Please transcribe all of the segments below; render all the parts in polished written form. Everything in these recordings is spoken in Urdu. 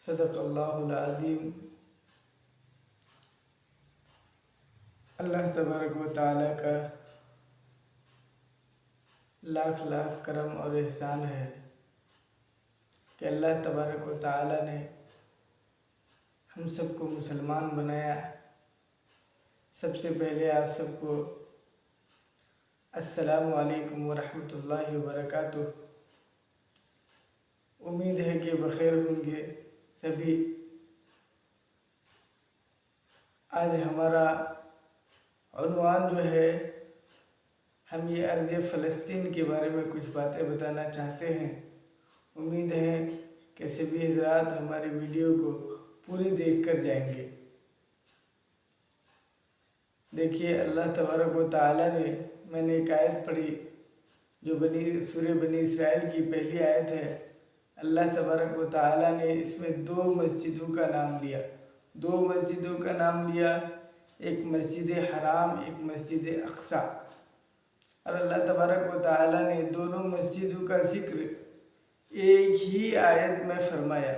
صدق اللہ العظیم۔ اللہ تبارک و تعالیٰ کا لاکھ لاکھ کرم اور احسان ہے کہ اللہ تبارک و تعالیٰ نے ہم سب کو مسلمان بنایا۔ سب سے پہلے آپ سب کو السلام علیکم ورحمۃ اللہ وبرکاتہ۔ امید ہے کہ بخیر ہوں گے سبھی۔ آج ہمارا عنوان جو ہے، ہم یہ ارض فلسطین کے بارے میں کچھ باتیں بتانا چاہتے ہیں۔ امید ہے کہ سبھی حضرات ہماری ویڈیو کو پوری دیکھ کر جائیں گے۔ دیکھیے، اللہ تبارک و تعالیٰ نے، میں نے ایک آیت پڑھی جو سورہ بنی اسرائیل کی پہلی آیت ہے۔ اللہ تبارک و تعالیٰ نے اس میں دو مسجدوں کا نام لیا، ایک مسجد حرام، ایک مسجد اقصیٰ۔ اور اللہ تبارک و تعالیٰ نے دونوں مسجدوں کا ذکر ایک ہی آیت میں فرمایا۔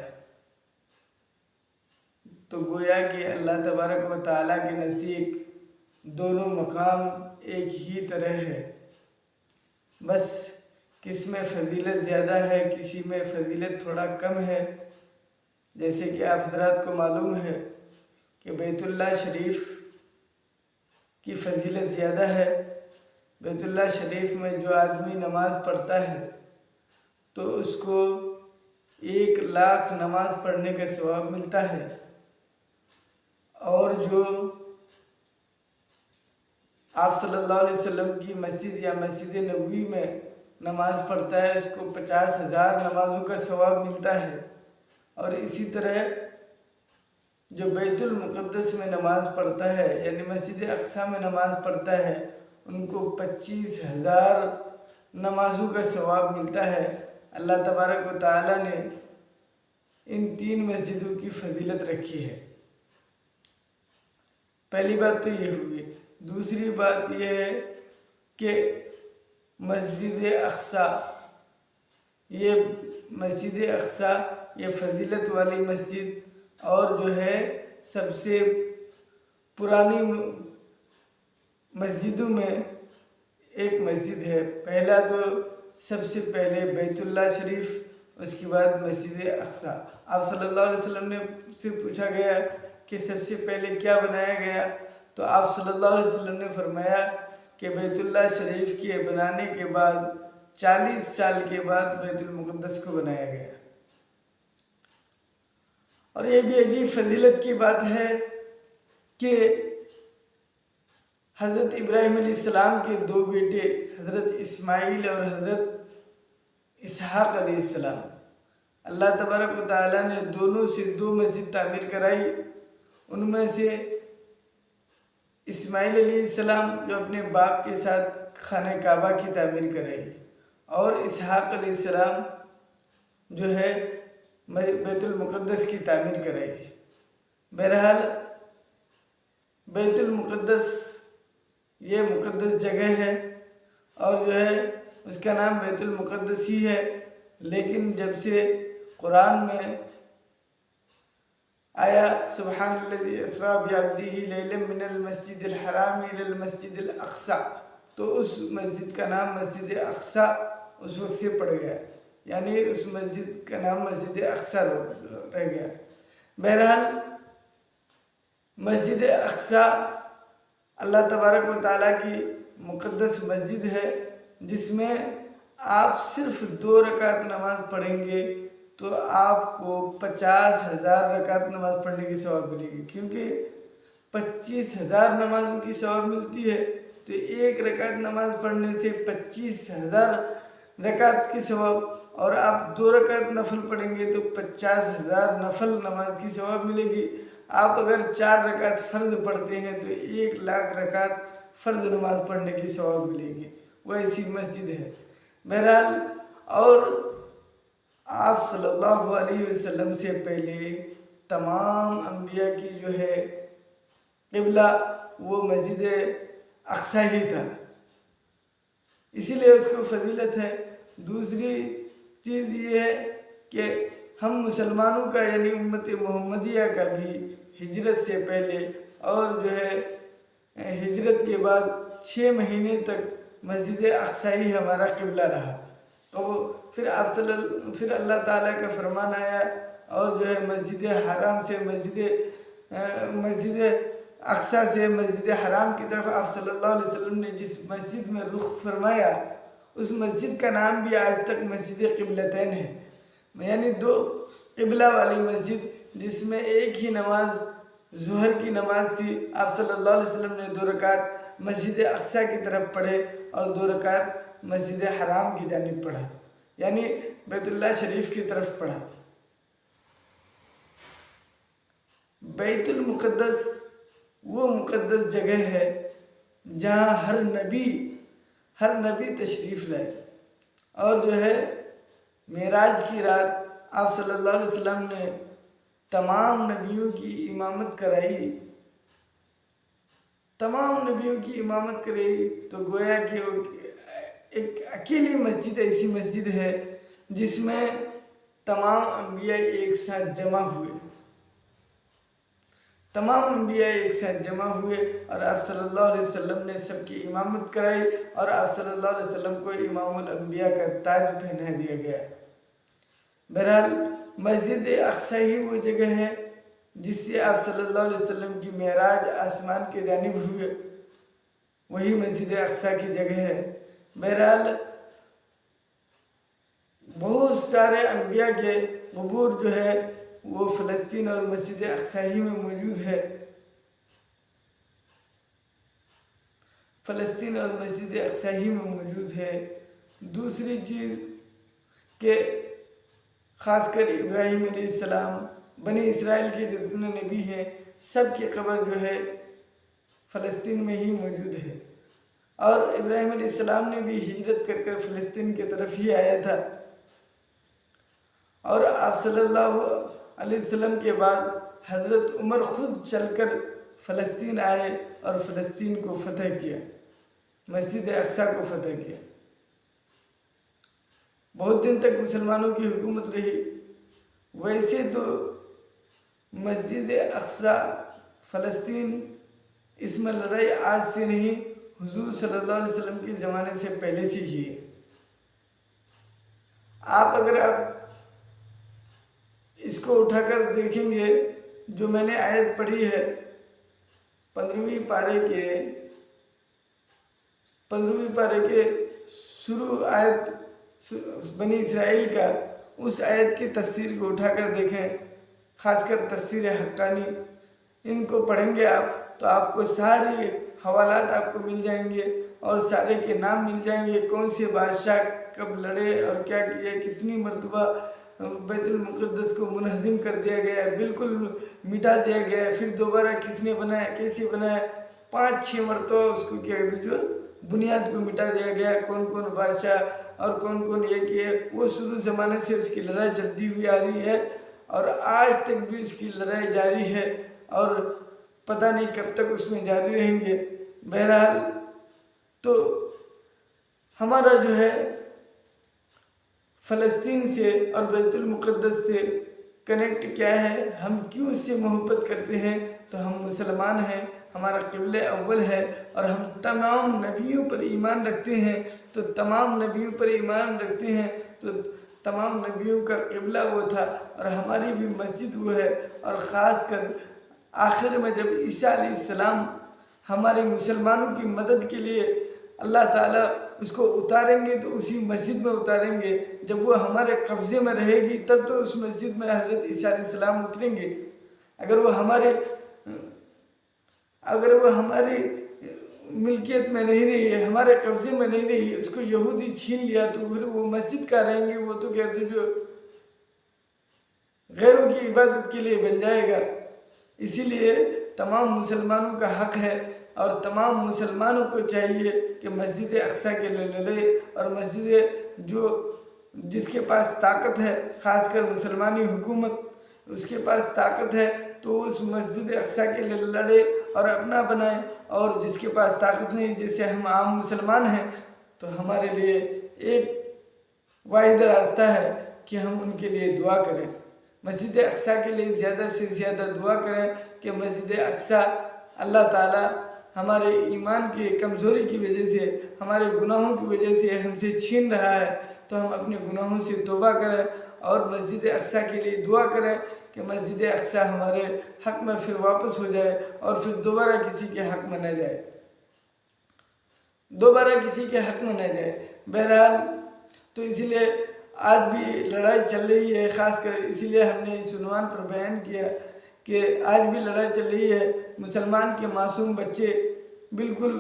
تو گویا کہ اللہ تبارک و تعالیٰ کے نزدیک دونوں مقام ایک ہی طرح ہے، بس کس میں فضیلت زیادہ ہے، کسی میں فضیلت تھوڑا کم ہے۔ جیسے کہ آپ حضرات کو معلوم ہے کہ بیت اللہ شریف کی فضیلت زیادہ ہے۔ بیت اللہ شریف میں جو آدمی نماز پڑھتا ہے تو اس کو 1,00,000 نماز پڑھنے کا ثواب ملتا ہے، اور جو آپ صلی اللہ علیہ وسلم کی مسجد یا مسجد نبوی میں نماز پڑھتا ہے اس کو 50,000 نمازوں کا ثواب ملتا ہے۔ اور اسی طرح جو بیت المقدس میں نماز پڑھتا ہے، یعنی مسجد اقصیٰ میں نماز پڑھتا ہے، ان کو 25,000 نمازوں کا ثواب ملتا ہے۔ اللہ تبارک و تعالیٰ نے ان 3 مسجدوں کی فضیلت رکھی ہے۔ پہلی بات تو یہ ہوئی۔ دوسری بات یہ ہے کہ مسجد اقصیٰ، یہ فضیلت والی مسجد اور جو ہے سب سے پرانی مسجدوں میں ایک مسجد ہے۔ پہلا تو سب سے پہلے بیت اللہ شریف، اس کے بعد مسجد اقصیٰ۔ آپ صلی اللہ علیہ وسلم سے پوچھا گیا کہ سب سے پہلے کیا بنایا گیا، تو آپ صلی اللہ علیہ وسلم نے فرمایا کہ بیت اللہ شریف کے بنانے کے بعد 40 سال کے بعد بیت المقدس کو بنایا گیا۔ اور یہ بھی عجیب فضیلت کی بات ہے کہ حضرت ابراہیم علیہ السلام کے 2 بیٹے، حضرت اسماعیل اور حضرت اسحاق علیہ السلام، اللہ تبارک و تعالیٰ نے دونوں سے 2 مسجد تعمیر کرائی۔ ان میں سے اسماعیل علیہ السلام جو اپنے باپ کے ساتھ خانہ کعبہ کی تعمیر کرائی، اور اسحاق علیہ السلام جو ہے بیت المقدس کی تعمیر کرائی۔ بہرحال بیت المقدس یہ مقدس جگہ ہے، اور جو ہے اس کا نام بیت المقدس ہی ہے، لیکن جب سے قرآن میں آیا سبحان الذی اسریٰ بعبدہ لیلا من المسجد الحرام الی المسجد الاقصیٰ، تو اس مسجد کا نام مسجد اقصیٰ اس وقت سے پڑ گیا، یعنی اس مسجد کا نام مسجد اقصیٰ رہ گیا۔ بہرحال مسجد اقصیٰ اللہ تبارک و تعالیٰ کی مقدس مسجد ہے، جس میں آپ صرف 2 رکعت نماز پڑھیں گے تو آپ کو 50,000 رکعت نماز پڑھنے کی ثواب ملے گی، کیونکہ 25,000 نمازوں کی ثواب ملتی ہے، تو 1 رکعت نماز پڑھنے سے 25,000 رکعت کی ثواب، اور آپ 2 رکعت نفل پڑھیں گے تو 50,000 نفل نماز کی ثواب ملے گی۔ آپ اگر 4 رکعت فرض پڑھتے ہیں تو 1,00,000 رکعت فرض نماز پڑھنے کی ثواب ملے گی، وہ ایسی مسجد ہے۔ بہرحال، اور آپ صلی اللہ علیہ وسلم سے پہلے تمام انبیاء کی جو ہے قبلہ وہ مسجد اقصیٰ ہی تھا، اسی لیے اس کو فضیلت ہے۔ دوسری چیز یہ ہے کہ ہم مسلمانوں کا یعنی امت محمدیہ کا بھی ہجرت سے پہلے اور جو ہے ہجرت کے بعد 6 مہینے تک مسجد اقصی ہی ہمارا قبلہ رہا. تو پھر پھر اللہ تعالیٰ کا فرمان آیا اور جو ہے مسجد حرام سے مسجد اقصی سے مسجد حرام کی طرف آپ صلی اللہ علیہ وسلم نے جس مسجد میں رخ فرمایا اس مسجد کا نام بھی آج تک مسجد قبلتین ہے، یعنی 2 قبلہ والی مسجد، جس میں ایک ہی نماز ظہر کی نماز تھی. آپ صلی اللہ علیہ وسلم نے 2 رکعت مسجد اقصی کی طرف پڑھے اور 2 رکعت مسجد حرام کی جانب پڑھا، یعنی بیت اللہ شریف کی طرف پڑھا. بیت المقدس وہ مقدس جگہ ہے جہاں ہر نبی تشریف لائے، اور جو ہے معراج کی رات آپ صلی اللہ علیہ وسلم نے تمام نبیوں کی امامت کرائی. تو گویا کہ ایک اکیلی مسجد ایسی مسجد ہے جس میں تمام انبیاء ایک ساتھ جمع ہوئے اور آپ صلی اللہ علیہ وسلم نے سب کی امامت کرائی اور آپ صلی اللہ علیہ وسلم کو امام الانبیاء کا تاج پہنا دیا گیا. بہرحال مسجد اقصی ہی وہ جگہ ہے جس سے آپ صلی اللہ علیہ وسلم کی معراج آسمان کے جانب ہوئے، وہی مسجد اقصی کی جگہ ہے. بہرحال بہت سارے انبیاء کے قبور جو ہے وہ فلسطین اور مسجد اقصی ہی میں موجود ہے. دوسری چیز کہ خاص کر ابراہیم علیہ السلام، بنی اسرائیل کے جتنے نبی ہیں سب کی قبر جو ہے فلسطین میں ہی موجود ہے، اور ابراہیم علیہ السلام نے بھی ہجرت کر فلسطین کی طرف ہی آیا تھا. اور آپ صلی اللہ علیہ وسلم کے بعد حضرت عمر خود چل کر فلسطین آئے اور فلسطین کو فتح کیا، مسجد اقصی کو فتح کیا. بہت دن تک مسلمانوں کی حکومت رہی. ویسے تو مسجد اقصی فلسطین اس میں لڑائی آج سے نہیں، حضور صلی اللہ علیہ وسلم کے زمانے سے پہلے سے ہی ہے. اگر آپ اس کو اٹھا کر دیکھیں گے، جو میں نے آیت پڑھی ہے 15ویں پارے کے شروع آیت بنی اسرائیل کا، اس آیت کی تفسیر کو اٹھا کر دیکھیں، خاص کر تفسیر حقانی. ان کو پڑھیں گے آپ تو آپ کو سارے حوالات آپ کو مل جائیں گے اور سارے کے نام مل جائیں گے، کون سے بادشاہ کب لڑے اور کیا کیا، کتنی مرتبہ بیت المقدس کو منہدم کر دیا گیا، بالکل مٹا دیا گیا، پھر دوبارہ کس نے بنایا، کیسے بنایا، 5-6 مرتبہ اس کو کیا کہتے جو بنیاد کو مٹا دیا گیا، کون کون بادشاہ اور کون یہ کیے. وہ شروع زمانے سے اس کی لڑائی چلتی ہوئی آ رہی ہے اور آج تک بھی اس کی لڑائی جاری ہے اور پتہ نہیں کب تک اس میں جاری رہیں گے. بہرحال تو ہمارا جو ہے فلسطین سے اور بیت المقدس سے کنیکٹ کیا ہے، ہم کیوں اس سے محبت کرتے ہیں؟ تو ہم مسلمان ہیں، ہمارا قبلہ اول ہے اور ہم تمام نبیوں پر ایمان رکھتے ہیں. تو تمام نبیوں کا قبلہ وہ تھا اور ہماری بھی مسجد وہ ہے. اور خاص کر آخر میں جب عیسیٰ علیہ السلام ہمارے مسلمانوں کی مدد کے لیے اللہ تعالیٰ اس کو اتاریں گے تو اسی مسجد میں اتاریں گے. جب وہ ہمارے قبضے میں رہے گی تب تو اس مسجد میں حضرت عیسیٰ علیہ السلام اتریں گے. اگر وہ ہماری ملکیت میں نہیں رہی ہے، ہمارے قبضے میں نہیں رہی، اس کو یہودی چھین لیا تو پھر وہ مسجد کا رہیں گے، وہ تو کہتے جو غیروں کی عبادت کے لیے بن جائے گا. اسی لیے تمام مسلمانوں کا حق ہے اور تمام مسلمانوں کو چاہیے کہ مسجد اقصی کے لیے لڑے اور مسجد جس کے پاس طاقت ہے، خاص کر مسلمانی حکومت اس کے پاس طاقت ہے تو اس مسجد اقصی کے لیے لڑے اور اپنا بنائے، اور جس کے پاس طاقت نہیں، جیسے ہم عام مسلمان ہیں، تو ہمارے لیے ایک واحد راستہ ہے کہ ہم ان کے لیے دعا کریں. مسجد اقصیٰ کے لیے زیادہ سے زیادہ دعا کریں کہ مسجد اقصیٰ اللہ تعالیٰ ہمارے ایمان کی کمزوری کی وجہ سے، ہمارے گناہوں کی وجہ سے ہم سے چھین رہا ہے، تو ہم اپنے گناہوں سے توبہ کریں اور مسجد اقصیٰ کے لیے دعا کریں کہ مسجد اقصیٰ ہمارے حق میں پھر واپس ہو جائے اور پھر دوبارہ کسی کے حق میں نہ جائے، دوبارہ کسی کے حق میں نہ جائے۔ بہرحال تو اسی لیے آج بھی لڑائی چل رہی ہے، خاص کر اسی لیے ہم نے اس عنوان پر بیان کیا کہ آج بھی لڑائی چل رہی ہے۔ مسلمان کے معصوم بچے، بالکل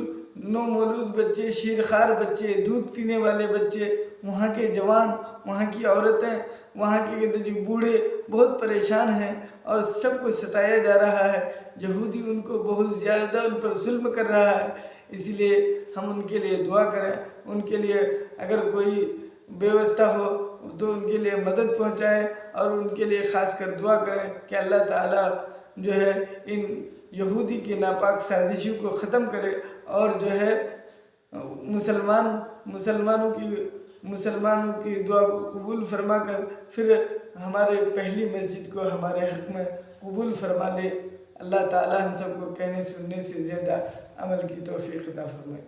نومولود بچے، شیرخوار بچے، دودھ پینے والے بچے، وہاں کے جوان، وہاں کی عورتیں، وہاں کے جو بوڑھے بہت پریشان ہیں اور سب کو ستایا جا رہا ہے۔ یہودی ان کو بہت زیادہ ان پر ظلم کر رہا ہے، اسی لیے ہم ان کے لیے دعا کریں، ان کے لیے اگر کوئی بیوستہ ہو تو ان کے لیے مدد پہنچائیں اور ان کے لیے خاص کر دعا کریں کہ اللہ تعالیٰ جو ہے ان یہودی کی ناپاک سازشوں کو ختم کرے اور جو ہے مسلمانوں کی دعا کو قبول فرما کر پھر ہمارے پہلی مسجد کو ہمارے حق میں قبول فرما لے۔ اللہ تعالیٰ ہم سب کو کہنے سننے سے زیادہ عمل کی توفیق عطا فرمائے۔